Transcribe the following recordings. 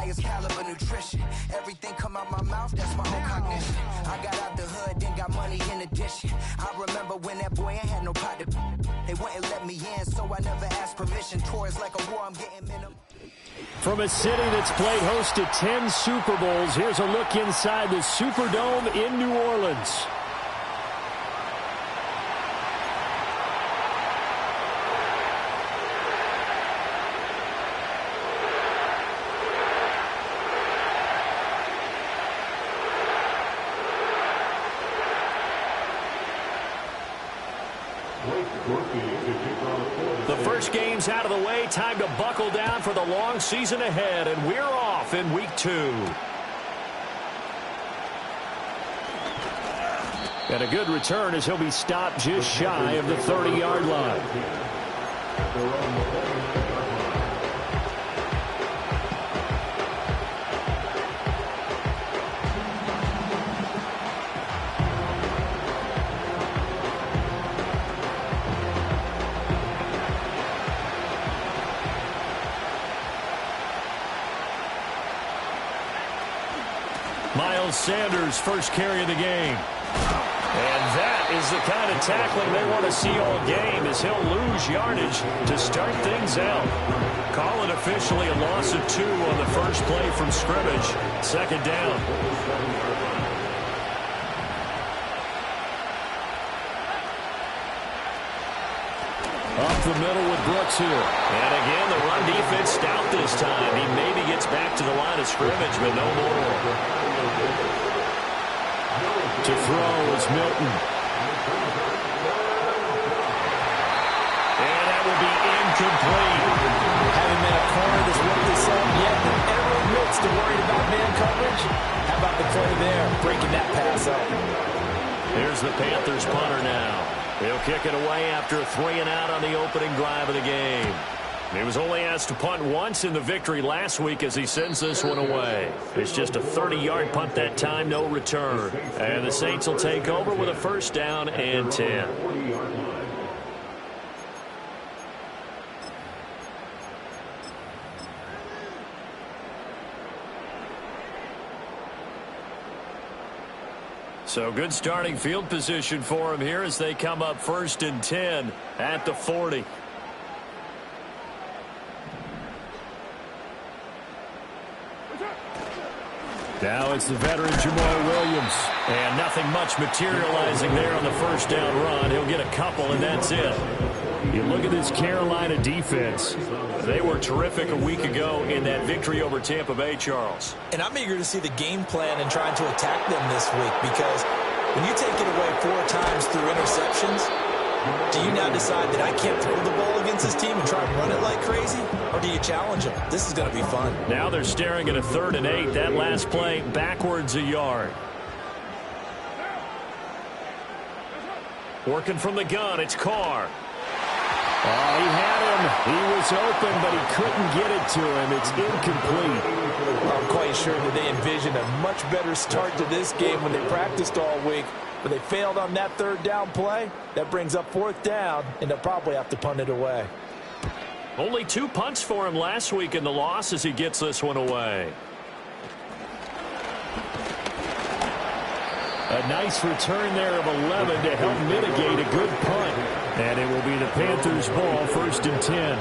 highest caliber nutrition. Everything come out my mouth, that's my own cognition. I got out the hood, then got money in addition. I remember when that boy ain't had no pot to. They wouldn't let me in, so I never asked permission. Tours like a war, I'm getting minimum. From a city that's played host to 10 Super Bowls, here's a look inside the Superdome in New Orleans. The first game's out of the way. Time to buckle down for the long season ahead, and we're off in week 2. And a good return as he'll be stopped just shy of the 30-yard line. Sanders' first carry of the game. And that is the kind of tackling they want to see all game, as he'll lose yardage to start things out. Call it officially a loss of 2 on the first play from scrimmage. Second down. Up the middle with Brooks here. And again, the run defense stout this time. He maybe gets back to the line of scrimmage, but no more. To throw is Milton. And that will be incomplete. Haven't been a corner this rookie season yet that ever admits to worried about man coverage. How about the play there, breaking that pass up? Here's the Panthers punter now. He'll kick it away after a 3-and-out on the opening drive of the game. He was only asked to punt once in the victory last week as he sends this one away. It's just a 30-yard punt that time, no return. And the Saints will take over with a first down and 10. So good starting field position for him here as they come up 1st and 10 at the 40. Now it's the veteran Jamal Williams. And nothing much materializing there on the first down run. He'll get a couple, and that's it. You look at this Carolina defense. They were terrific a week ago in that victory over Tampa Bay, Charles. And I'm eager to see the game plan and trying to attack them this week, because when you take it away 4 times through interceptions, do you now decide that I can't throw the ball against this team and try and run it like crazy? Or do you challenge them? This is going to be fun. Now they're staring at a 3rd and 8. That last play backwards a yard. Working from the gun, it's Carr. Oh, he had him. He was open, but he couldn't get it to him. It's incomplete. I'm quite sure that they envisioned a much better start to this game when they practiced all week. But they failed on that 3rd down play. That brings up 4th down, and they'll probably have to punt it away. Only 2 punts for him last week in the loss as he gets this one away. A nice return there of 11 to help mitigate a good punt. And it will be the Panthers' ball, 1st and 10.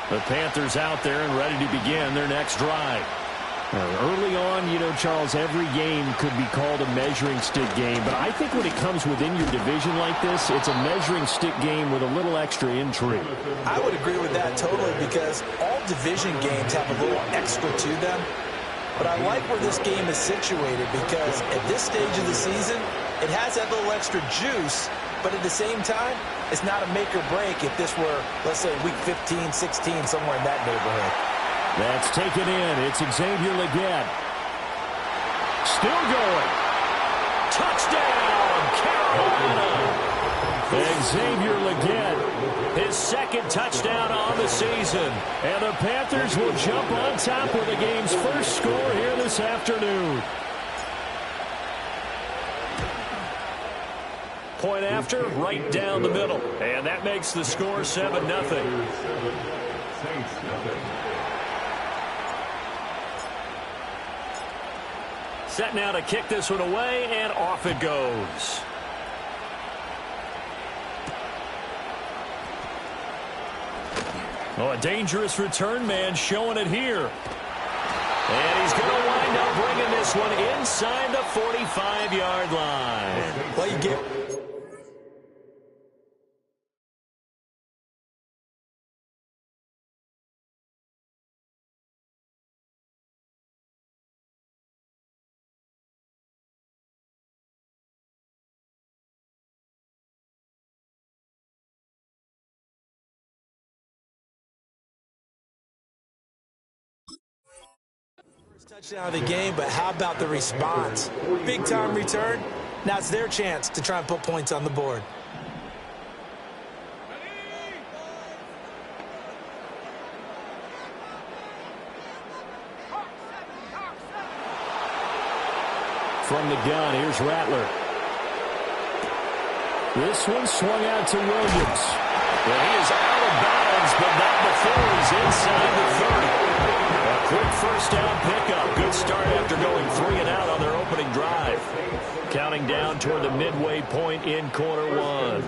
The Panthers out there and ready to begin their next drive. Early on, you know, Charles, every game could be called a measuring stick game. But I think when it comes within your division like this, it's a measuring stick game with a little extra intrigue. I would agree with that totally, because all division games have a little extra to them. But I like where this game is situated, because at this stage of the season, it has that little extra juice. But at the same time, it's not a make or break if this were, let's say, week 15, 16, somewhere in that neighborhood. That's taken in. It's Xavier Legette. Still going. Touchdown, Carolina. Xavier Legette, his 2nd touchdown on the season. And the Panthers will jump on top with the game's first score here this afternoon. Point after, right down the middle. And that makes the score 7-0. Set now to kick this one away, and off it goes. Oh, a dangerous return man showing it here. And he's going to wind up bringing this one inside the 45-yard line. Well, you get... touchdown of the game, but how about the response? Big time return. Now it's their chance to try and put points on the board. From the gun, here's Rattler. This one swung out to Williams. Well, he is out of bounds, but not before he's inside the 30. A quick first down pickup. Good start after going 3 and out on their opening drive. Counting down toward the midway point in quarter one.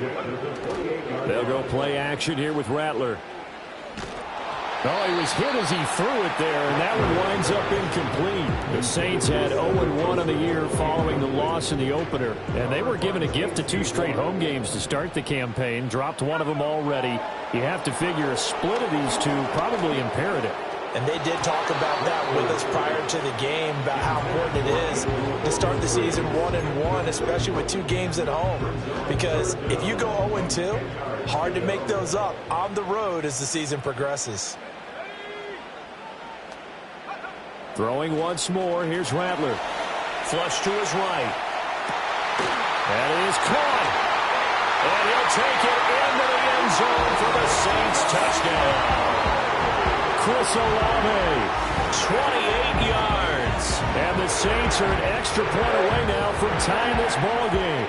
They'll go play action here with Rattler. Oh, he was hit as he threw it there, and that one winds up incomplete. The Saints had 0-1 on the year following the loss in the opener, and they were given a gift of 2 straight home games to start the campaign. Dropped one of them already. You have to figure a split of these two probably imperative. And they did talk about that with us prior to the game, about how important it is to start the season 1-1, especially with 2 games at home. Because if you go 0-2, hard to make those up on the road as the season progresses. Throwing once more, here's Rattler. Flush to his right. And it is caught. And he'll take it into the end zone for the Saints touchdown. Chris Olave, 28 yards. And the Saints are an extra point away now from tying this ball game.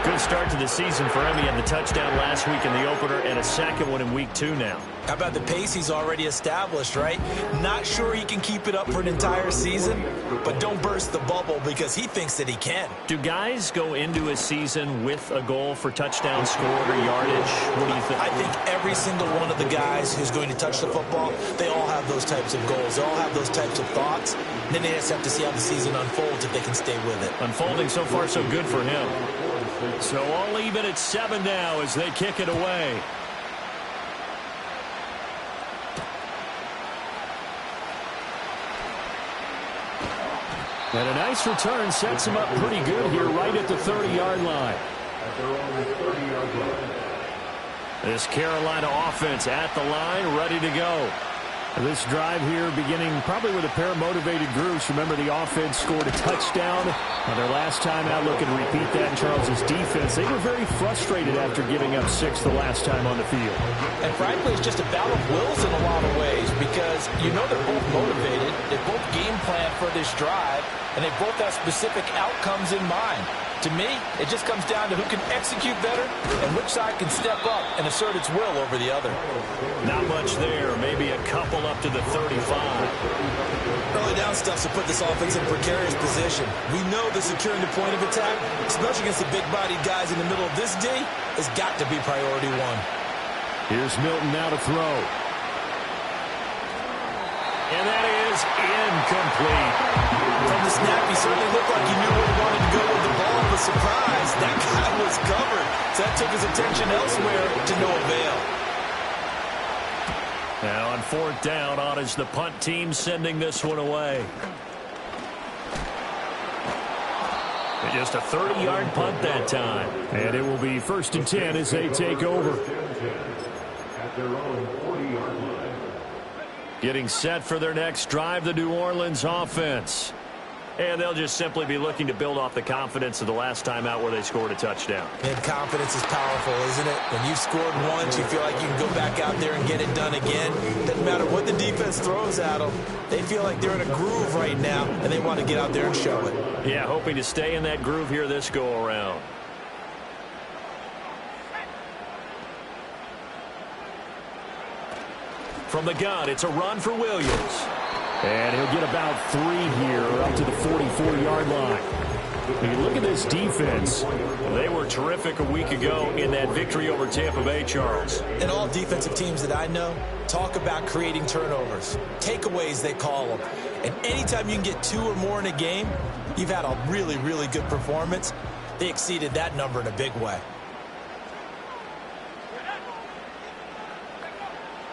Good start to the season for him. He had the touchdown last week in the opener and a second one in week 2 now. How about the pace he's already established, right? Not sure he can keep it up for an entire season, but don't burst the bubble because he thinks that he can. Do guys go into a season with a goal for touchdown scored or yardage? What do you think? I think every single one of the guys who's going to touch the football, they all have those types of goals. They all have those types of thoughts. And then they just have to see how the season unfolds if they can stay with it. Unfolding so far so good for him. So all even at 7 now as they kick it away. And a nice return sets him up pretty good here right at the 30-yard line. This Carolina offense at the line, ready to go. This drive here beginning probably with a pair of motivated groups. Remember, the offense scored a touchdown on their last time out. Looking to repeat that in Charles' defense. They were very frustrated after giving up 6 the last time on the field. And frankly, it's just a battle of wills in a lot of ways because you know they're both motivated. They both game plan for this drive, and they both have specific outcomes in mind. To me, it just comes down to who can execute better and which side can step up and assert its will over the other. Not much there. Maybe a couple up to the 35. Early down stuff to put this offense in a precarious position. We know the securing the point of attack, especially against the big-bodied guys in the middle of this D, has got to be priority 1. Here's Milton now to throw. And that is incomplete. From the snap, he certainly looked like he knew where he wanted to go with the ball. But surprise, that guy was covered. So that took his attention elsewhere to no avail. Now on 4th down, on is the punt team sending this one away. And just a 30-yard punt that time. And it will be 1st and 10 as they take over. At their own 40-yard line. Getting set for their next drive, the New Orleans offense. And they'll just simply be looking to build off the confidence of the last time out where they scored a touchdown. And confidence is powerful, isn't it? When you've scored once, you feel like you can go back out there and get it done again. Doesn't matter what the defense throws at them. They feel like they're in a groove right now, and they want to get out there and show it. Yeah, hoping to stay in that groove here this go-around. From the gun, it's a run for Williams. And he'll get about 3 here, up to the 44-yard line. When you look at this defense, they were terrific a week ago in that victory over Tampa Bay, Charles. And all defensive teams that I know talk about creating turnovers. Takeaways, they call them. And anytime you can get 2 or more in a game, you've had a really, really good performance. They exceeded that number in a big way.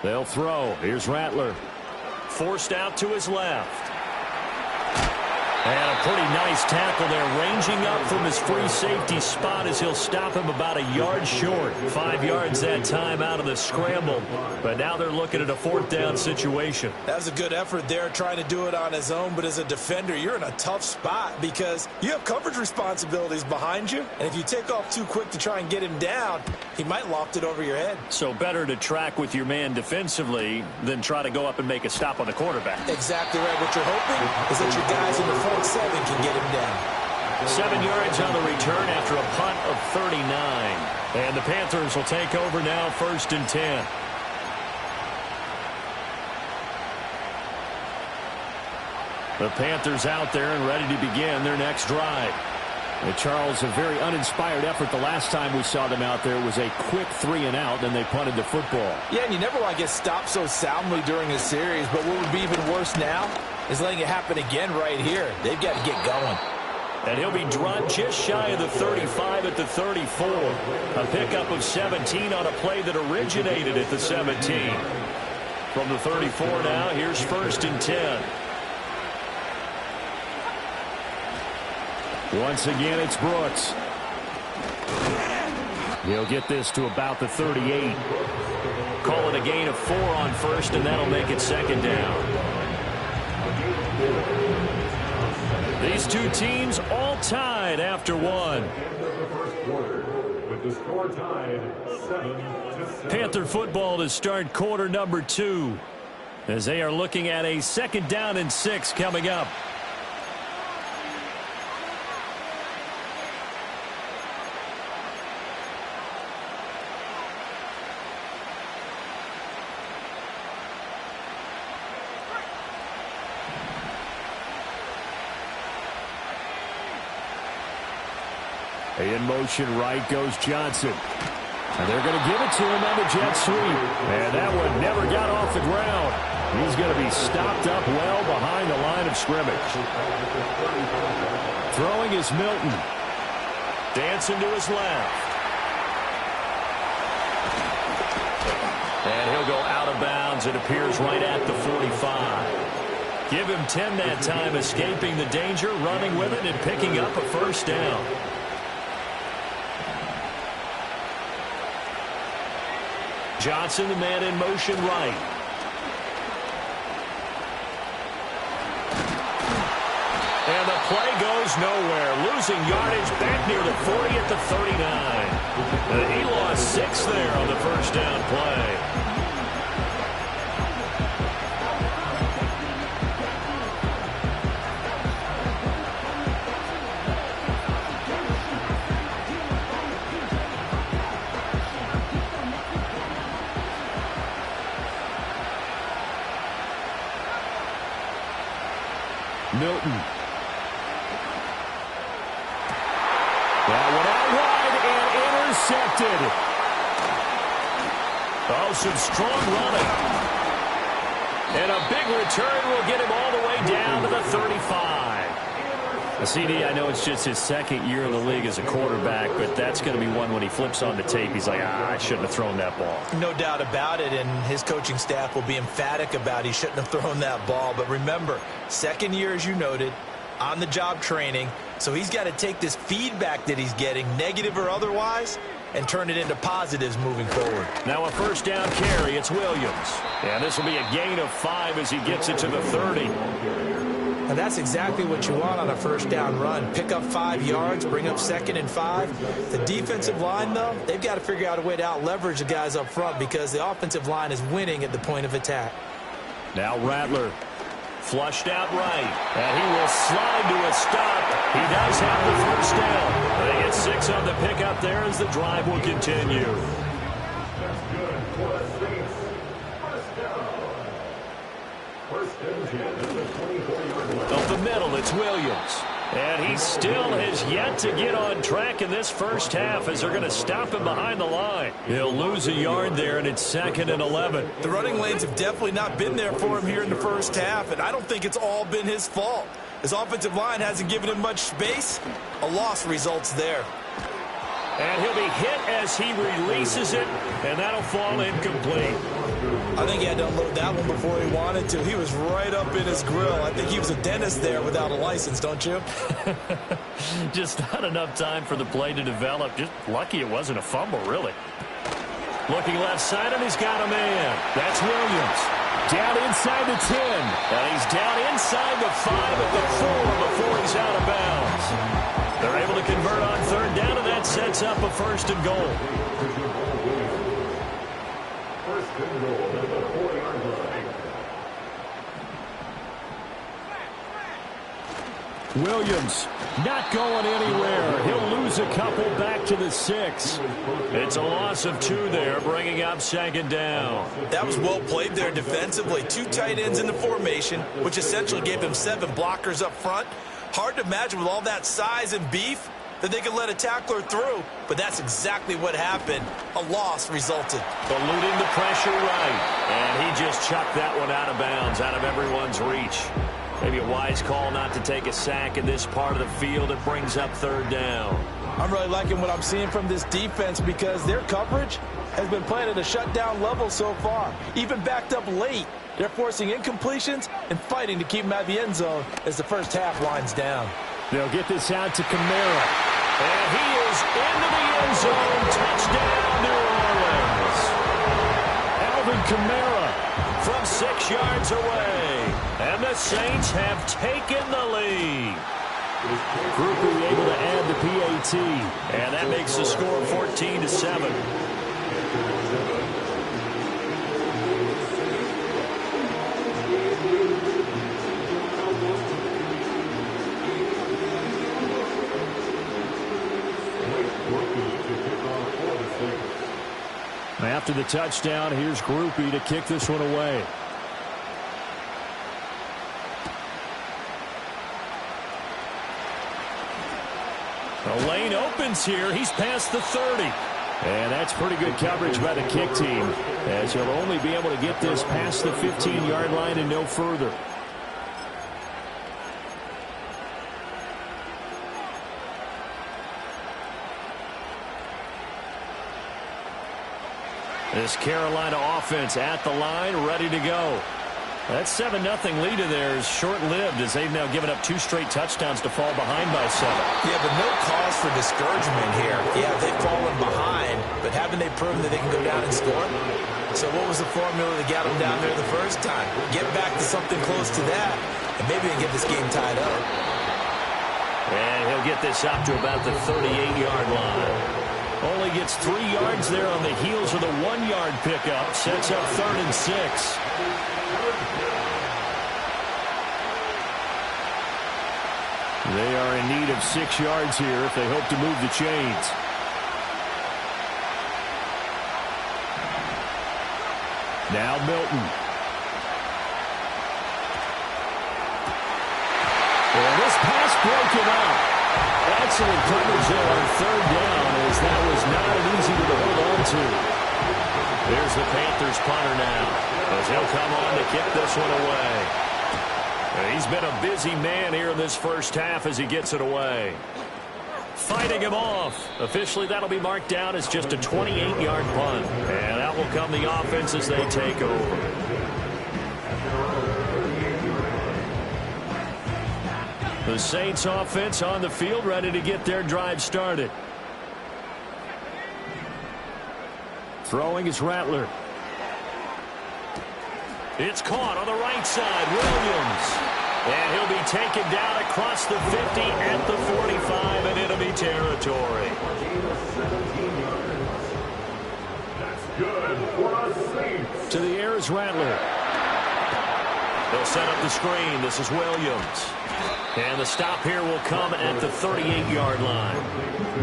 They'll throw. Here's Rattler. Forced out to his left. And a pretty nice tackle there, ranging up from his free safety spot as he'll stop him about a yard short. 5 yards that time out of the scramble. But now they're looking at a 4th down situation. That was a good effort there, trying to do it on his own. But as a defender, you're in a tough spot because you have coverage responsibilities behind you. And if you take off too quick to try and get him down, he might loft it over your head. So better to track with your man defensively than try to go up and make a stop on the quarterback. Exactly right. What you're hoping is that your guys in the front 7 can get him down. 7 yards on the return after a punt of 39. And the Panthers will take over now, 1st and 10. The Panthers out there and ready to begin their next drive. Charles, a very uninspired effort the last time we saw them out there. It was a quick 3 and out, then they punted the football. Yeah, and you never want to get stopped so soundly during a series, but what would be even worse now is letting it happen again right here. They've got to get going. And he'll be drawn just shy of the 35 at the 34. A pickup of 17 on a play that originated at the 17. From the 34 now, here's 1st and 10. Once again, it's Brooks. He'll get this to about the 38. Call it a gain of 4 on 1st, and that'll make it 2nd down. These two teams all tied after 1. Panther football to start quarter number 2, as they are looking at a 2nd down and 6 coming up. In motion, right goes Johnson. And they're going to give it to him on the jet sweep. And that one never got off the ground. He's going to be stopped up well behind the line of scrimmage. Throwing is Milton. Dancing to his left. And he'll go out of bounds. It appears right at the 45. Give him 10 that time, escaping the danger, running with it, and picking up a 1st down. Johnson, the man in motion right. And the play goes nowhere. Losing yardage back near the 40 at the 39. He lost 6 there on the 1st down play. Milton. That one out wide and intercepted. Oh, some strong running. And a big return will get him all the way down to the 35. CD, I know it's just his 2nd year in the league as a quarterback, but that's going to be one when he flips on the tape. He's like, I shouldn't have thrown that ball. No doubt about it, and his coaching staff will be emphatic about he shouldn't have thrown that ball. But remember, 2nd year, as you noted, on-the-job training, so he's got to take this feedback that he's getting, negative or otherwise, and turn it into positives moving forward. Now a 1st down carry. It's Williams. And this will be a gain of 5 as he gets it to the 30. And that's exactly what you want on a 1st down run. Pick up 5 yards, bring up 2nd and 5. The defensive line, though, they've got to figure out a way to out-leverage the guys up front because the offensive line is winning at the point of attack. Now Rattler. Flushed out right. And he will slide to a stop. He does have the 1st down. They get 6 on the pickup there as the drive will continue. Up the middle, it's Williams. And he still has yet to get on track in this first half as they're going to stop him behind the line. He'll lose a yard there, and it's 2nd and 11. The running lanes have definitely not been there for him here in the first half, and I don't think it's all been his fault. His offensive line hasn't given him much space. A loss results there. And he'll be hit as he releases it, and that'll fall incomplete. I think he had to unload that one before he wanted to. He was right up in his grill. I think he was a dentist there without a license, don't you? Just not enough time for the play to develop. Just lucky it wasn't a fumble, really. Looking left side, and he's got a man. That's Williams. Down inside the 10. And he's down inside the 5 at the 4 before he's out of bounds. They're able to convert on 3rd down, and that sets up a 1st and goal. Williams not going anywhere. He'll lose a couple back to the 6. It's a loss of 2 there, bringing up 2nd down. That was well played there defensively. 2 tight ends in the formation, which essentially gave them 7 blockers up front. Hard to imagine with all that size and beef that they could let a tackler through, but that's exactly what happened. A loss resulted. Eluding the pressure right, and he just chucked that one out of bounds, out of everyone's reach. Maybe a wise call not to take a sack in this part of the field. It brings up 3rd down. I'm really liking what I'm seeing from this defense because their coverage has been playing at a shutdown level so far. Even backed up late, they're forcing incompletions and fighting to keep them out of the end zone as the first half winds down. They'll get this out to Kamara. And he is into the end zone. Touchdown, New Orleans. Alvin Kamara from 6 yards away. And the Saints have taken the lead. Grupe able to add the PAT. And that makes the score 14-7. After the touchdown, here's Grupe to kick this one away. The lane opens here. He's past the 30. And that's pretty good coverage by the kick team, as he'll only be able to get this past the 15-yard line and no further. This Carolina offense at the line, ready to go. That 7-0 lead of theirs short-lived as they've now given up 2 straight touchdowns to fall behind by 7. Yeah, but no cause for discouragement here. Yeah, they've fallen behind, but haven't they proven that they can go down and score? So what was the formula that got them down there the first time? Get back to something close to that, and maybe they can get this game tied up. And he'll get this up to about the 38-yard line. Only gets 3 yards there on the heels of the 1-yard pickup. Sets up 3rd and 6. They are in need of 6 yards here if they hope to move the chains. Now Milton. And this pass broken up. Excellent coverage there on 3rd down, as that was not an easy one to hold on to. There's the Panthers punter now, as he'll come on to kick this one away. And he's been a busy man here in this first half as he gets it away. Fighting him off. Officially, that'll be marked down as just a 28-yard punt. And out will come the offense as they take over. The Saints offense on the field, ready to get their drive started. Throwing is Rattler. It's caught on the right side. Williams. And he'll be taken down across the 50 at the 45 in enemy territory. That's good for us. To the air is Rattler. They'll set up the screen. This is Williams. And the stop here will come at the 38-yard line.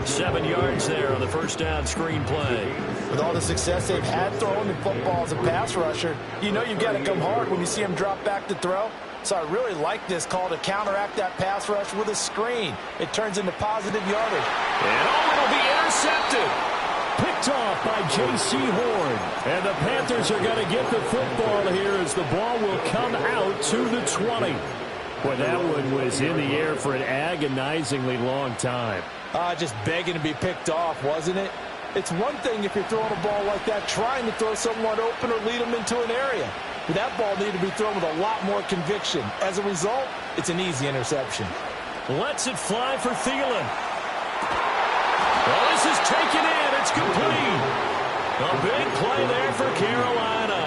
7 yards there on the first down screen play. With all the success they've had throwing the football as a pass rusher, you know you've got to come hard when you see him drop back to throw. So I really like this call to counteract that pass rush with a screen. It turns into positive yardage. And it'll be intercepted. Picked off by J.C. Horn. And the Panthers are going to get the football here as the ball will come out to the 20. Boy, that one was in the air for an agonizingly long time. Just begging to be picked off, wasn't it? It's one thing if you're throwing a ball like that, trying to throw someone open or lead them into an area. But that ball needed to be thrown with a lot more conviction. As a result, it's an easy interception. Lets it fly for Thielen. Well, this is taken in. It's complete. A big play there for Carolina.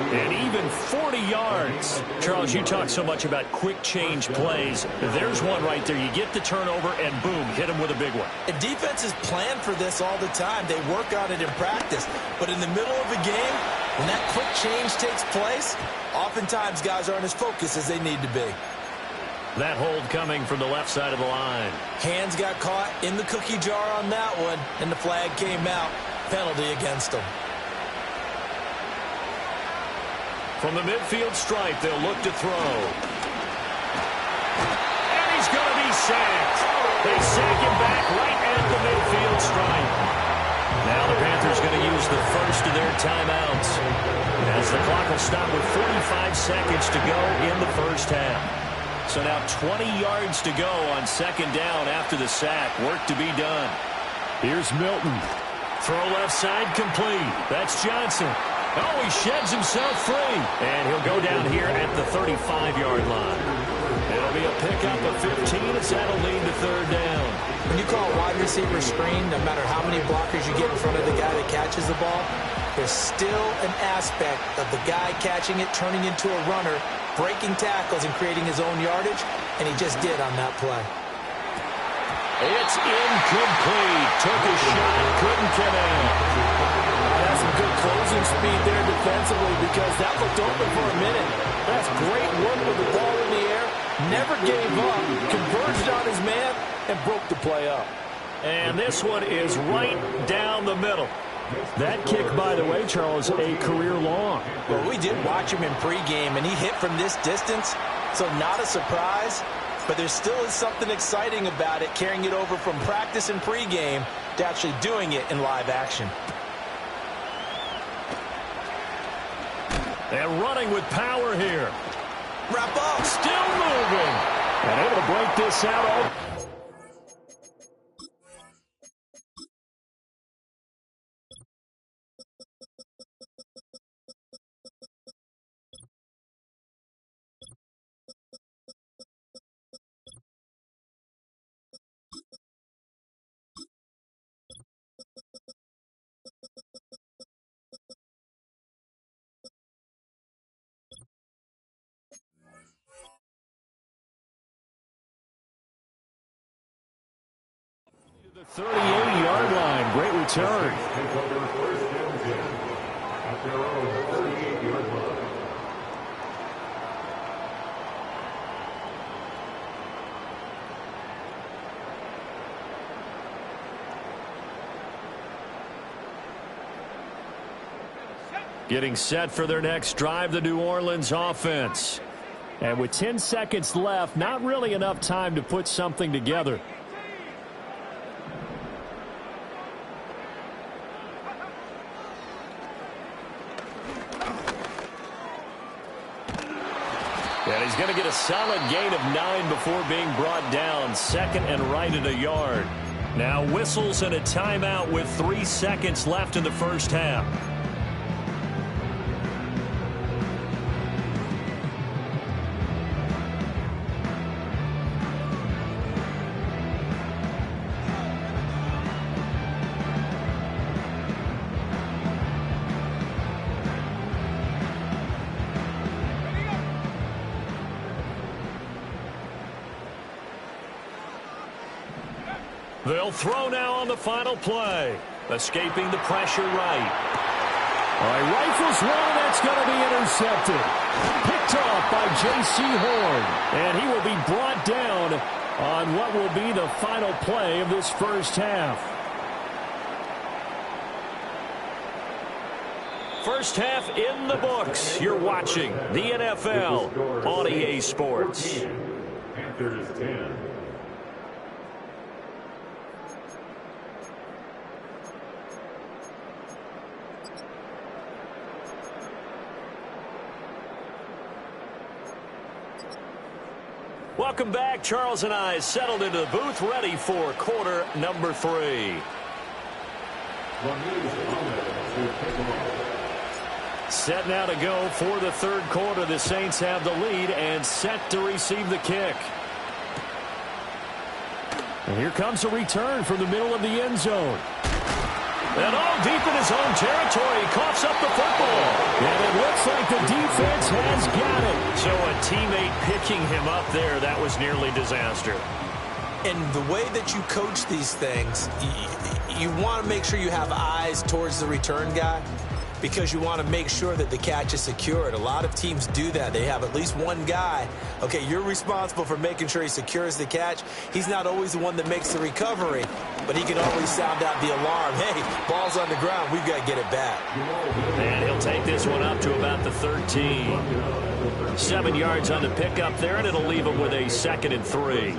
And even 40 yards. Charles, you talk so much about quick change plays. There's one right there. You get the turnover and boom, hit him with a big one. And defenses plan for this all the time. They work on it in practice. But in the middle of a game, when that quick change takes place, oftentimes guys aren't as focused as they need to be. That hold coming from the left side of the line. Hands got caught in the cookie jar on that one, and the flag came out. Penalty against them. From the midfield stripe, they'll look to throw. And he's going to be sacked. They sack him back right at the midfield stripe. Now the Panthers going to use the first of their timeouts, as the clock will stop with 45 seconds to go in the first half. So now 20 yards to go on second down after the sack. Work to be done. Here's Milton. Throw left side complete. That's Johnson. Oh, he sheds himself free. And he'll go down here at the 35-yard line. It'll be a pickup of 15 as that'll lead to third down. When you call a wide receiver screen, no matter how many blockers you get in front of the guy that catches the ball, there's still an aspect of the guy catching it, turning into a runner, breaking tackles and creating his own yardage, and he just did on that play. It's incomplete. Took a shot, couldn't connect. That's some good closing speed there defensively, because that looked open for a minute. That's great work with the ball in the air. Never gave up, converged on his man, and broke the play up. And this one is right down the middle. That kick, by the way, Charles, a career long. Well, we did watch him in pregame, and he hit from this distance, so not a surprise. But there still is something exciting about it, carrying it over from practice and pregame to actually doing it in live action. And running with power here. Wrap up. Still moving. And able to break this out. The 38-yard line. Great return. Getting set for their next drive, the New Orleans offense. And with 10 seconds left, not really enough time to put something together. And he's going to get a solid gain of 9 before being brought down. Second and right at a yard. Now whistles and a timeout with 3 seconds left in the first half. They'll throw now on the final play. Escaping the pressure right. All right, rifles one, and that's going to be intercepted. Picked off by J.C. Horn. And he will be brought down on what will be the final play of this first half. first half in the books. You're watching the NFL on EA Sports. Panthers 10. Welcome back. Charles and I settled into the booth, ready for quarter number 3. Set now to go for the third quarter. The Saints have the lead and set to receive the kick. And here comes a return from the middle of the end zone. And all deep in his own territory, he coughs up the football. And it looks like the defense has got it. So a teammate picking him up there, that was nearly disaster. And the way that you coach these things, you want to make sure you have eyes towards the return guy, because you want to make sure that the catch is secured. A lot of teams do that. They have at least one guy. Okay, you're responsible for making sure he secures the catch. He's not always the one that makes the recovery, but he can always sound out the alarm. Hey, ball's on the ground. We've got to get it back. And he'll take this one up to about the 13. 7 yards on the pickup there, and it'll leave him with a 2nd and 3.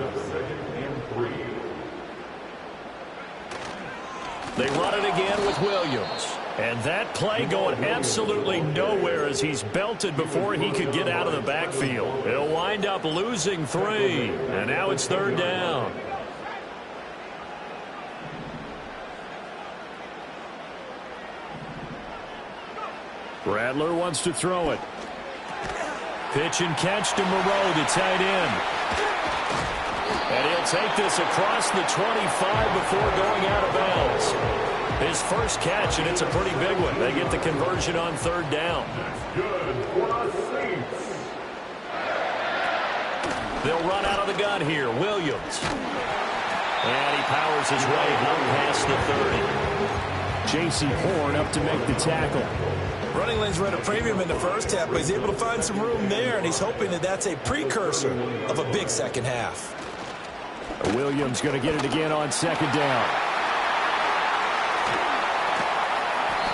They run it again with Williams. And that play going absolutely nowhere as he's belted before he could get out of the backfield. He'll wind up losing 3. And now it's 3rd down. Rattler wants to throw it. Pitch and catch to Moreau, the tight end. And he'll take this across the 25 before going out of bounds. His first catch, and it's a pretty big one. They get the conversion on 3rd down. They'll run out of the gun here. Williams. And he powers his way up past the 30. J.C. Horn up to make the tackle. Running lanes were at a premium in the first half, but he's able to find some room there, and he's hoping that that's a precursor of a big second half. Williams going to get it again on 2nd down.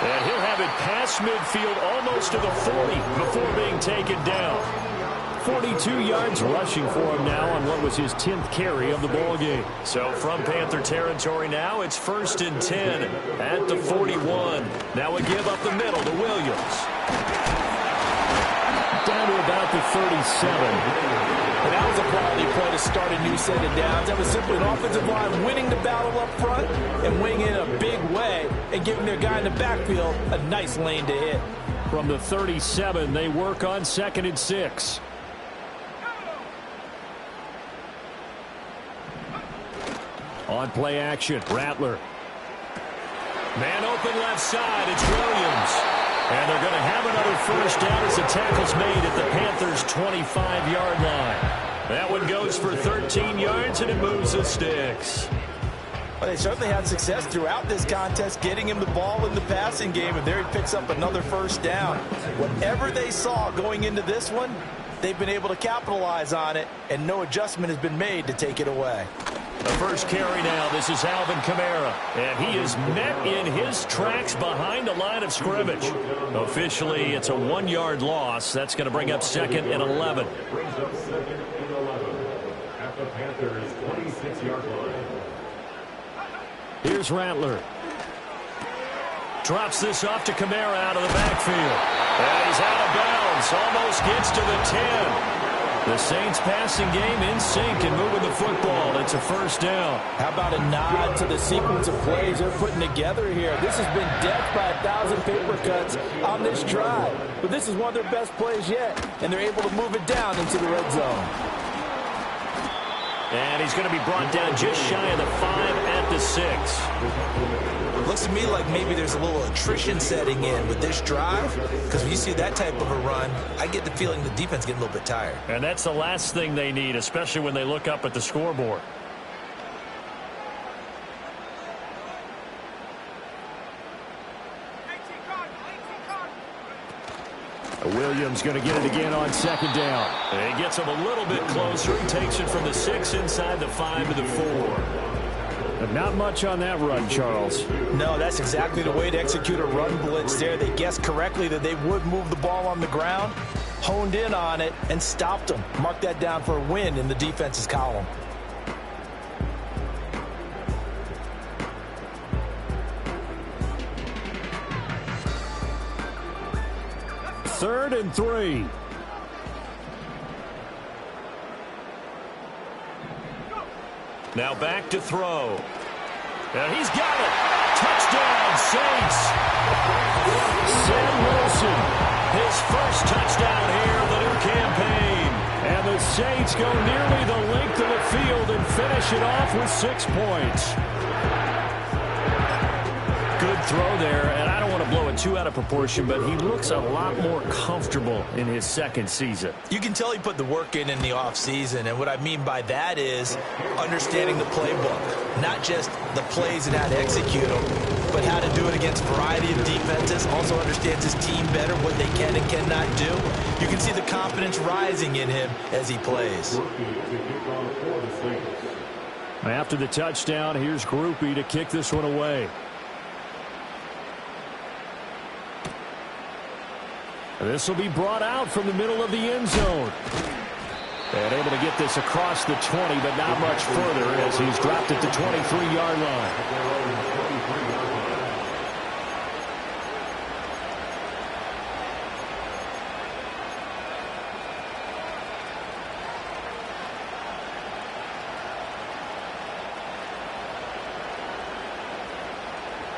And he'll have it past midfield almost to the 40 before being taken down. 42 yards rushing for him now on what was his 10th carry of the ball game. So from Panther territory now, it's 1st and 10 at the 41. Now a give up the middle to Williams. Down to about the 37. And that was a quality play to start a new set of downs. That was simply an offensive line winning the battle up front and winning in a big way and giving their guy in the backfield a nice lane to hit. From the 37, they work on 2nd and 6. On play action, Rattler. Man open left side, it's Williams. And they're going to have another first down as the tackle's made at the Panthers' 25-yard line. That one goes for 13 yards, and it moves the sticks. Well, they certainly had success throughout this contest getting him the ball in the passing game, and there he picks up another first down. Whatever they saw going into this one, they've been able to capitalize on it, and no adjustment has been made to take it away. The first carry now, this is Alvin Kamara, and he is met in his tracks behind the line of scrimmage. Officially, it's a 1-yard loss. That's going to bring up 2nd and 11. Brings up 2nd and 11 at the Panthers' 26-yard line. Here's Rattler. Drops this off to Kamara out of the backfield. And he's out of bounds. Almost gets to the 10. The Saints passing game in sync and moving the football. It's a first down. How about a nod to the sequence of plays they're putting together here? This has been death by 1,000 paper cuts on this drive. But this is one of their best plays yet, and they're able to move it down into the red zone. And he's going to be brought down just shy of the 5 at the 6. Looks to me like maybe there's a little attrition setting in with this drive, because when you see that type of a run, I get the feeling the defense getting a little bit tired. And that's the last thing they need, especially when they look up at the scoreboard. Williams going to get it again on 2nd down. And he gets him a little bit closer. He takes it from the 6 inside the 5 to the 4. But not much on that run, Charles. No, that's exactly the way to execute a run blitz there. They guessed correctly that they would move the ball on the ground, honed in on it, and stopped them. Mark that down for a win in the defense's column. Third and 3. Now back to throw. And he's got it. Touchdown, Saints. Sam Wilson, his first touchdown here of the new campaign. And the Saints go nearly the length of the field and finish it off with 6 points. Good throw there, and I don't want to blow it too out of proportion, but he looks a lot more comfortable in his second season. You can tell he put the work in the offseason, and what I mean by that is understanding the playbook, not just the plays and how to execute them, but how to do it against a variety of defenses, also understands his team better, what they can and cannot do. You can see the confidence rising in him as he plays. After the touchdown, here's Groupie to kick this one away. This will be brought out from the middle of the end zone. And able to get this across the 20, but not much further as he's dropped at the 23-yard line.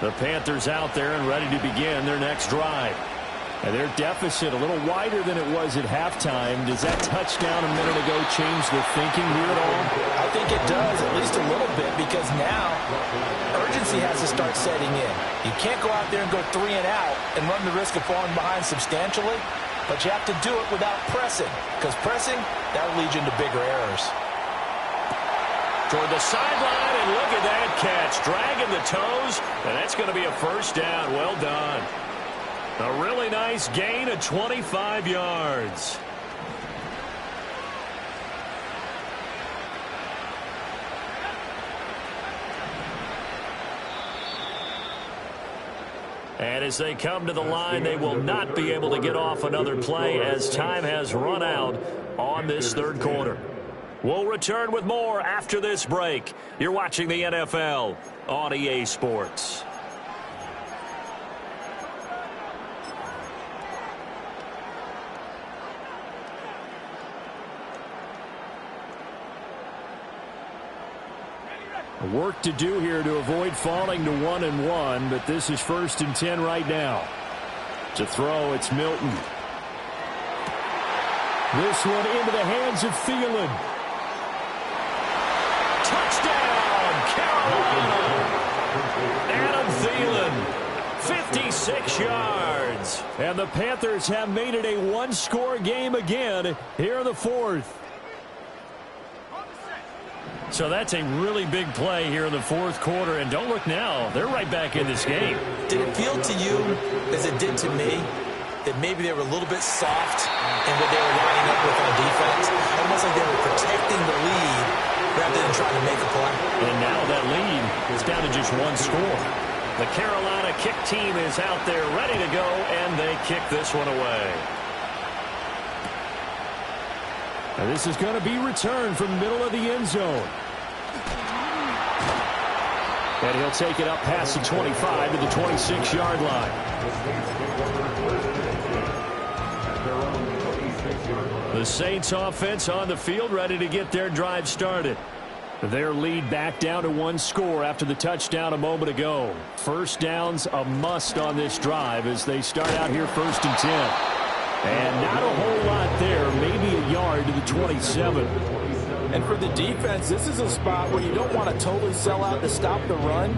The Panthers out there and ready to begin their next drive. And their deficit a little wider than it was at halftime. Does that touchdown a minute ago change the thinking here at all? I think it does, at least a little bit, because now urgency has to start setting in. You can't go out there and go 3 and out and run the risk of falling behind substantially, but you have to do it without pressing, because pressing, that will lead you into bigger errors. Toward the sideline, and look at that catch. Dragging the toes, and that's going to be a first down. Well done. A really nice gain of 25 yards. And as they come to the line, they will not be able to get off another play as time has run out on this third quarter. We'll return with more after this break. You're watching the NFL on EA Sports. Work to do here to avoid falling to 1-1, but this is 1st and 10 right now. To throw, it's Milton. This one into the hands of Thielen. Touchdown, Carolina! Adam Thielen, 56 yards. And the Panthers have made it a one-score game again here in the fourth. So that's a really big play here in the fourth quarter. And don't look now. They're right back in this game. Did it feel to you, as it did to me, that maybe they were a little bit soft in what they were lining up with on defense? Almost like they were protecting the lead rather than trying to make a play. And now that lead is down to just one score. The Carolina kick team is out there ready to go, and they kick this one away. And this is going to be returned from the middle of the end zone. And he'll take it up past the 25 to the 26-yard line. The Saints offense on the field ready to get their drive started. Their lead back down to one score after the touchdown a moment ago. First down's a must on this drive as they start out here 1st and 10. And not a whole lot there, maybe a yard to the 27. And for the defense, this is a spot where you don't want to totally sell out to stop the run,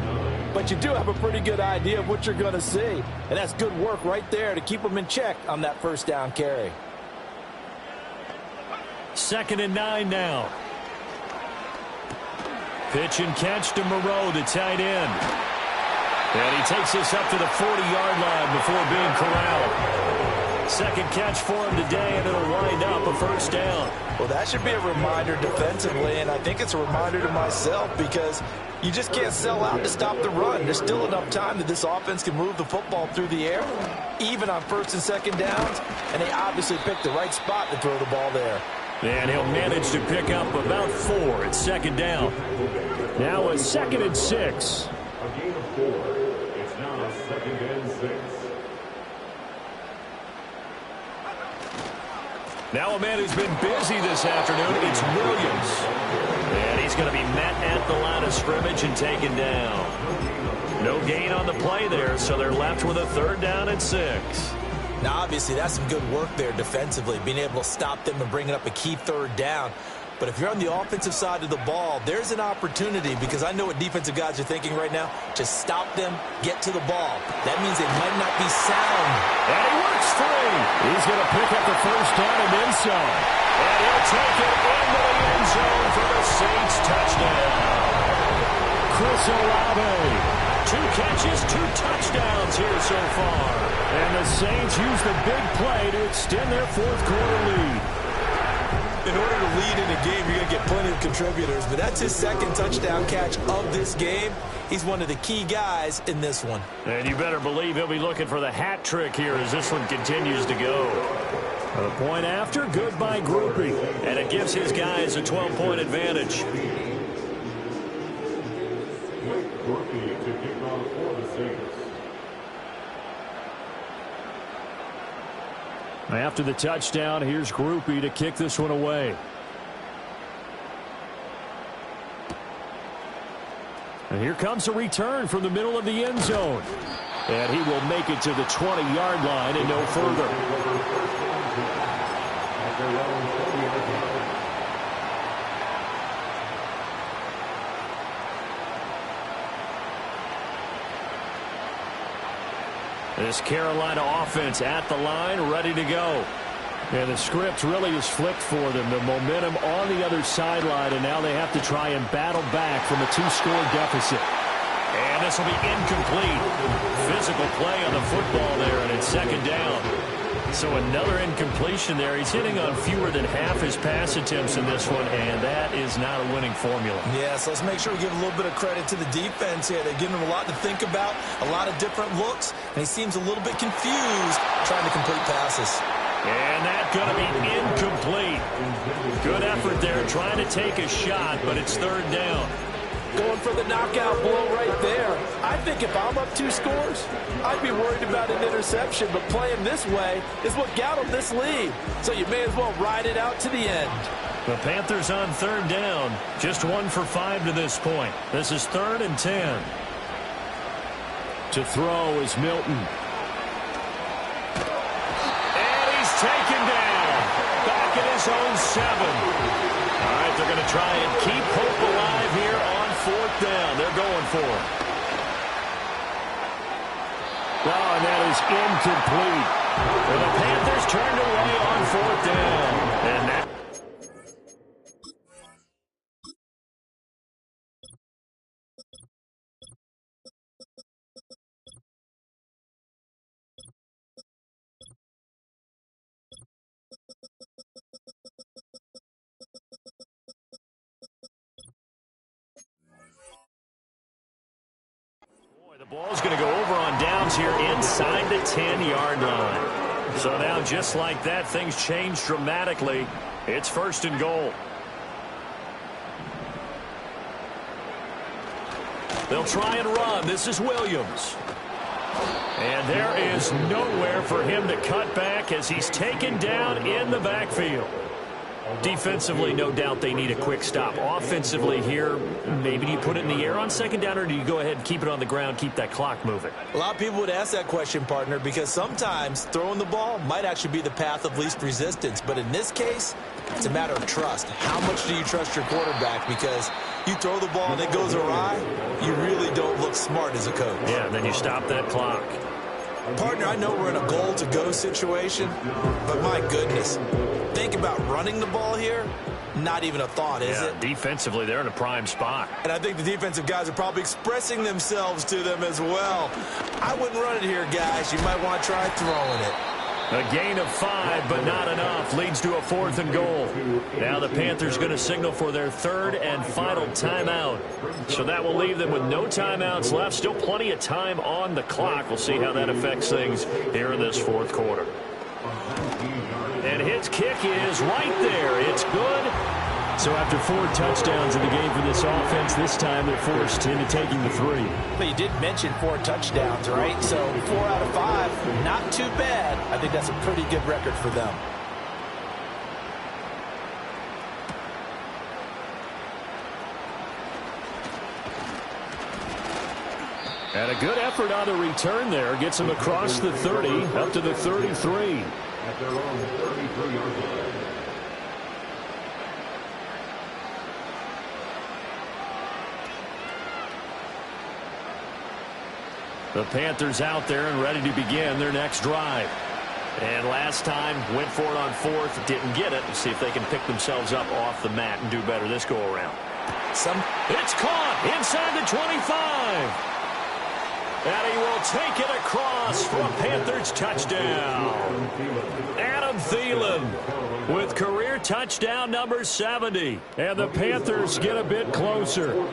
but you do have a pretty good idea of what you're going to see. And that's good work right there to keep them in check on that first down carry. 2nd and 9 now. Pitch and catch to Moreau, the tight end. And he takes this up to the 40-yard line before being corralled. Second catch for him today, and it'll wind up a first down. Well, that should be a reminder defensively, and I think it's a reminder to myself because you just can't sell out to stop the run. There's still enough time that this offense can move the football through the air, even on first and second downs, and they obviously picked the right spot to throw the ball there. And he'll manage to pick up about 4 at second down. Now a 2nd and 6. A gain of 4. It's now 2nd and 6. Now a man who's been busy this afternoon, it's Williams. And he's going to be met at the line of scrimmage and taken down. No gain on the play there, so they're left with a 3rd down and 6. Now, obviously, that's some good work there defensively, being able to stop them and bringing up a key 3rd down. But if you're on the offensive side of the ball, there's an opportunity because I know what defensive guys are thinking right now. Just stop them, get to the ball. That means they might not be sound. And he works free. He's going to pick up the first down and then some. And he'll take it into the end zone for the Saints touchdown. Chris Olave. 2 catches, 2 touchdowns here so far. And the Saints use the big play to extend their 4th quarter lead. In order to lead in a game, you're going to get plenty of contributors, but that's his 2nd touchdown catch of this game. He's one of the key guys in this one. And you better believe he'll be looking for the hat trick here as this one continues to go. A point after, good by Groupie. And it gives his guys a 12-point advantage. Groupie to kick off for the Saints. After the touchdown, here's Groupie to kick this one away. And here comes a return from the middle of the end zone. And he will make it to the 20-yard line and no further. This Carolina offense at the line, ready to go. And the script really is flipped for them. The momentum on the other sideline, and now they have to try and battle back from a 2-score deficit. And this will be incomplete. Physical play on the football there, and it's 2nd down. So another incompletion there. He's hitting on fewer than half his pass attempts in this one, and that is not a winning formula. Yeah, so let's make sure we give a little bit of credit to the defense here. They're giving him a lot to think about, a lot of different looks, and he seems a little bit confused trying to complete passes. And that's going to be incomplete. Good effort there trying to take a shot, but it's 3rd down. Going for the knockout blow right there. I think if I'm up 2 scores, I'd be worried about an interception, but playing this way is what got them this lead. So you may as well ride it out to the end. The Panthers on 3rd down. Just 1 for 5 to this point. This is 3rd and 10. To throw is Milton. And he's taken down. Back at his own 7. All right, they're going to try and keep hope alive here on 4th down. They're going for it. Oh, and that is incomplete. And the Panthers turned away on 4th down. And that ball's going to go over on downs here inside the 10-yard line. So now, just like that, things change dramatically. It's 1st and goal. They'll try and run. This is Williams. And there is nowhere for him to cut back as he's taken down in the backfield. Defensively, no doubt they need a quick stop. Offensively here, maybe do you put it in the air on 2nd down, or do you go ahead and keep it on the ground, keep that clock moving? A lot of people would ask that question, partner, because sometimes throwing the ball might actually be the path of least resistance. But in this case, it's a matter of trust. How much do you trust your quarterback? Because you throw the ball and it goes awry, you really don't look smart as a coach. Yeah, and then you stop that clock. Partner, I know we're in a goal-to-go situation, but my goodness, think about running the ball here. Not even a thought, is it? Defensively, they're in a prime spot. And I think the defensive guys are probably expressing themselves to them as well. I wouldn't run it here, guys. You might want to try throwing it. A gain of 5, but not enough. Leads to a 4th and goal. Now the Panthers going to signal for their 3rd and final timeout. So that will leave them with no timeouts left. Still plenty of time on the clock. We'll see how that affects things here in this 4th quarter. And his kick is right there. It's good. So after 4 touchdowns in the game for this offense, this time they're forced into taking the 3. But you did mention 4 touchdowns, right? So 4 out of 5, not too bad. I think that's a pretty good record for them. And a good effort on the return there. Gets him across the 30, up to the 33. At their own 33-yard line. The Panthers out there and ready to begin their next drive. And last time, went for it on 4th, didn't get it. See if they can pick themselves up off the mat and do better this go-around. It's caught inside the 25. And he will take it across for a Panthers touchdown. Adam Thielen with career touchdown number 70. And the Panthers get a bit closer.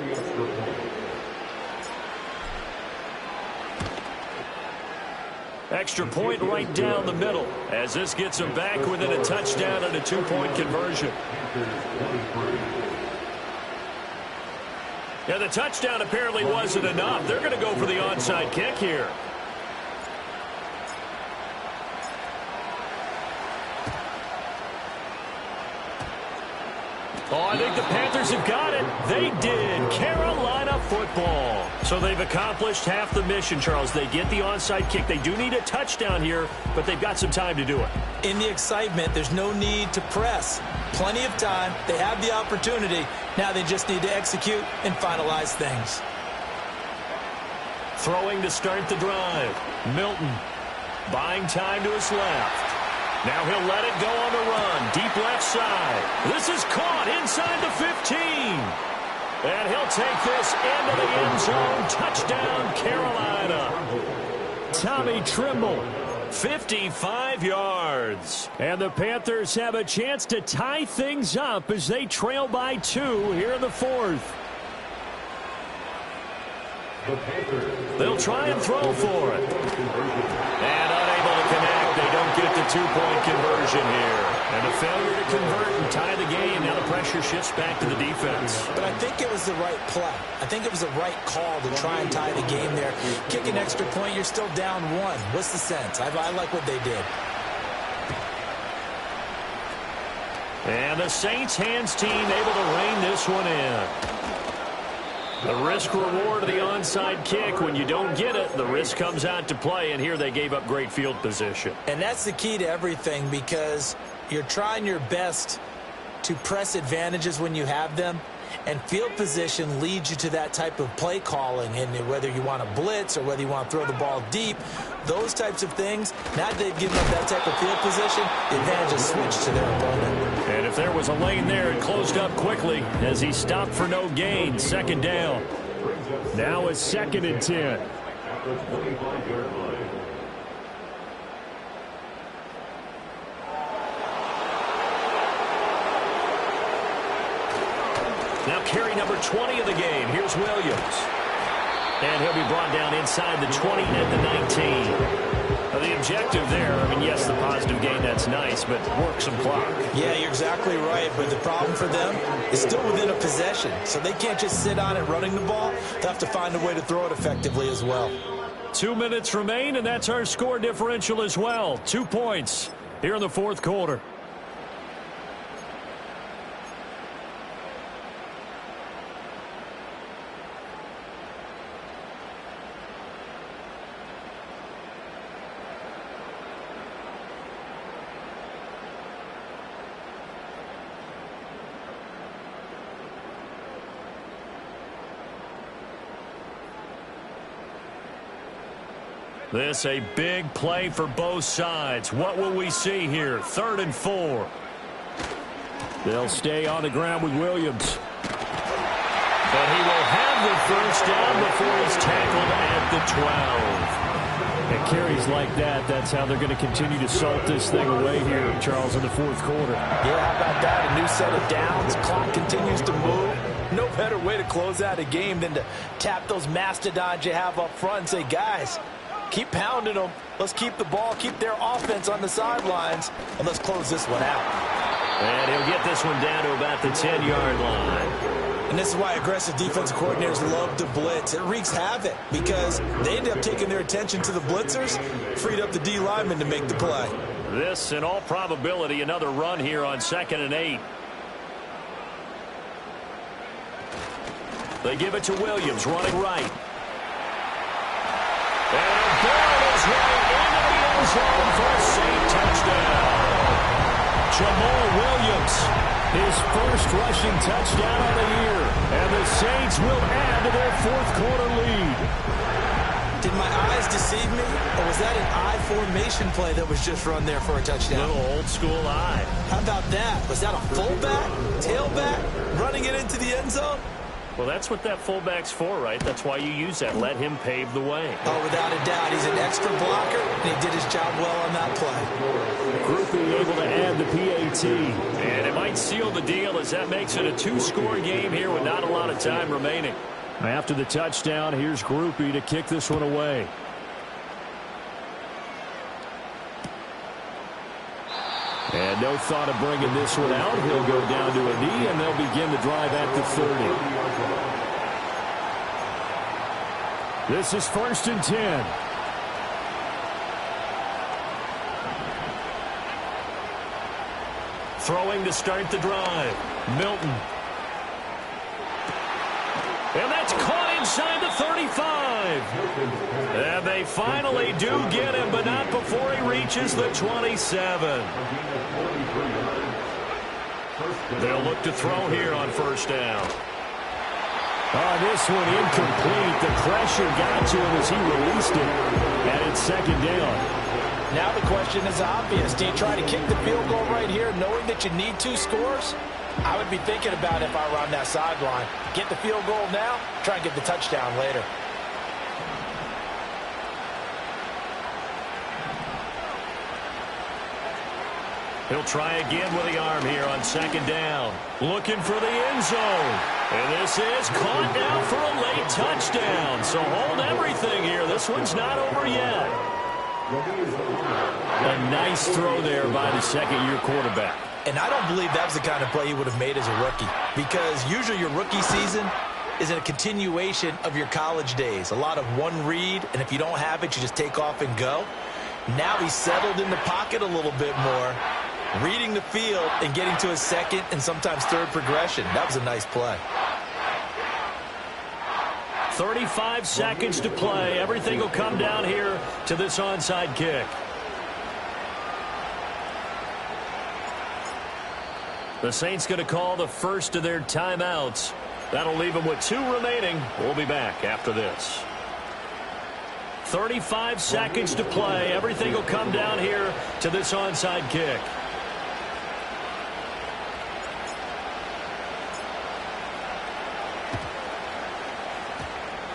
Extra point right down the middle as this gets them back within a touchdown and a 2-point conversion. Yeah, the touchdown apparently wasn't enough. They're going to go for the onside kick here. Oh, I think the Panthers have got it. They did. Carolina football. So they've accomplished half the mission, Charles. They get the onside kick. They do need a touchdown here, but they've got some time to do it. In the excitement, there's no need to press. Plenty of time. They have the opportunity. Now they just need to execute and finalize things. Throwing to start the drive. Milton buying time to his left. Now he'll let it go on the run. Deep left side. This is caught inside the 15. And he'll take this into the end zone. Touchdown, Carolina. Tommy Trimble, 55 yards. And the Panthers have a chance to tie things up as they trail by 2 here in the 4th. They'll try and throw for it. And unable to connect. They don't get the 2-point conversion here. And a failure to convert and tie the game. Now the pressure shifts back to the defense. But I think it was the right play. I think it was the right call to try and tie the game there. Kick an extra point, you're still down 1. What's the sense? I like what they did. And the Saints hands team able to rein this one in. The risk-reward of the onside kick. When you don't get it, the risk comes out to play, and here they gave up great field position. And that's the key to everything, because you're trying your best to press advantages when you have them, and field position leads you to that type of play calling. And whether you want to blitz or whether you want to throw the ball deep, those types of things, now that they've given up that type of field position, the advantage is switched to their opponent. And if there was a lane there, it closed up quickly as he stopped for no gain. 2nd down. Now it's 2nd and 10. At the 25-yard line. Now carry number 20 of the game. Here's Williams. And he'll be brought down inside the 20 at the 19. The objective there, I mean, yes, the positive gain, that's nice, but work some clock. Yeah, you're exactly right, but the problem for them is still within a possession, so they can't just sit on it running the ball. They'll have to find a way to throw it effectively as well. 2 minutes remain, and that's our score differential as well. 2 points here in the 4th quarter. This a big play for both sides. What will we see here? 3rd and 4. They'll stay on the ground with Williams. But he will have the first down before he's tackled at the 12. And carries like that, that's how they're going to continue to salt this thing away here, Charles, in the fourth quarter. Yeah, how about that? A new set of downs. Clock continues to move. No better way to close out a game than to tap those mastodons you have up front and say, guys, keep pounding them. Let's keep the ball, keep their offense on the sidelines, and let's close this one out. And he'll get this one down to about the 10-yard line. And this is why aggressive defensive coordinators love to blitz. It wreaks havoc because they end up taking their attention to the blitzers, freed up the D lineman to make the play. This, in all probability, another run here on 2nd and 8. They give it to Williams, running right. And the ball is right into the end zone for a Saint touchdown. Jamal Williams, his first rushing touchdown of the year. And the Saints will add to their fourth quarter lead. Did my eyes deceive me? Or was that an I formation play that was just run there for a touchdown? Little old school eye. How about that? Was that a fullback, tailback, running it into the end zone? Well, that's what that fullback's for, right? That's why you use that. Let him pave the way. Oh, without a doubt. He's an extra blocker, and he did his job well on that play. Groupie able to add the PAT. And it might seal the deal as that makes it a two-score game here with not a lot of time remaining. After the touchdown, here's Groupie to kick this one away. And no thought of bringing this one out. He'll go down to a knee, and they'll begin the drive at the 30. This is 1st and 10. Throwing to start the drive. Milton. And that's caught inside the 35. And they finally do get him, but not before he reaches the 27. They'll look to throw here on 1st down. This one incomplete. The pressure got to him as he released it. And it's 2nd down. Now the question is obvious. Do you try to kick the field goal right here knowing that you need 2 scores? I would be thinking about it if I were on that sideline. Get the field goal now, try and get the touchdown later. He'll try again with the arm here on 2nd down. Looking for the end zone. And this is caught now for a late touchdown. So hold everything here. This one's not over yet. A nice throw there by the 2nd-year quarterback. And I don't believe that was the kind of play he would have made as a rookie. Because usually your rookie season is a continuation of your college days. A lot of one read, and if you don't have it, you just take off and go. Now he's settled in the pocket a little bit more, reading the field and getting to his 2nd and sometimes 3rd progression. That was a nice play. 35 seconds to play. Everything will come down here to this onside kick. The Saints going to call the first of their timeouts. That'll leave them with 2 remaining. We'll be back after this. 35 seconds to play. Everything will come down here to this onside kick.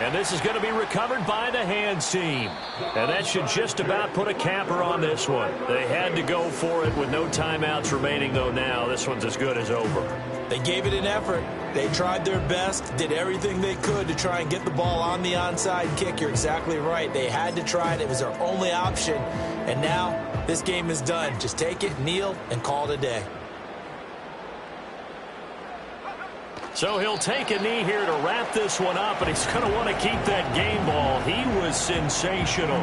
And this is going to be recovered by the hands team. And that should just about put a capper on this one. They had to go for it with no timeouts remaining, though now this one's as good as over. They gave it an effort. They tried their best, did everything they could to try and get the ball on the onside kick. You're exactly right. They had to try it. It was their only option. And now this game is done. Just take it, kneel, and call it a day. So he'll take a knee here to wrap this one up, and he's going to want to keep that game ball. He was sensational.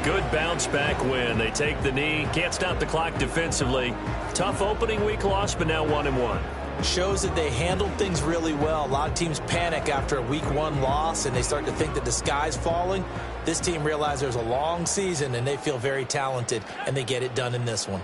Good bounce back win. They take the knee. Can't stop the clock defensively. Tough opening week loss, but now 1-1. Shows that they handled things really well. A lot of teams panic after a week 1 loss, and they start to think that the sky's falling. This team realized there's a long season, and they feel very talented, and they get it done in this one.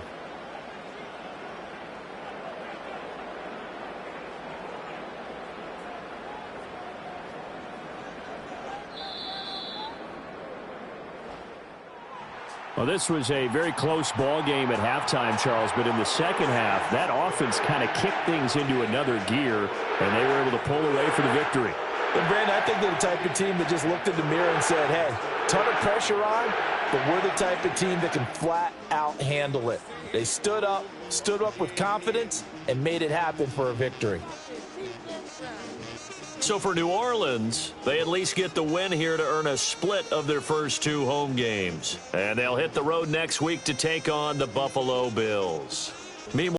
Well, this was a very close ball game at halftime, Charles, but in the second half, that offense kind of kicked things into another gear, and they were able to pull away for the victory. And Brandon, I think they're the type of team that just looked in the mirror and said, hey, ton of pressure on, but we're the type of team that can flat out handle it. They stood up with confidence, and made it happen for a victory. So for New Orleans, they at least get the win here to earn a split of their first 2 home games. And they'll hit the road next week to take on the Buffalo Bills. Meanwhile,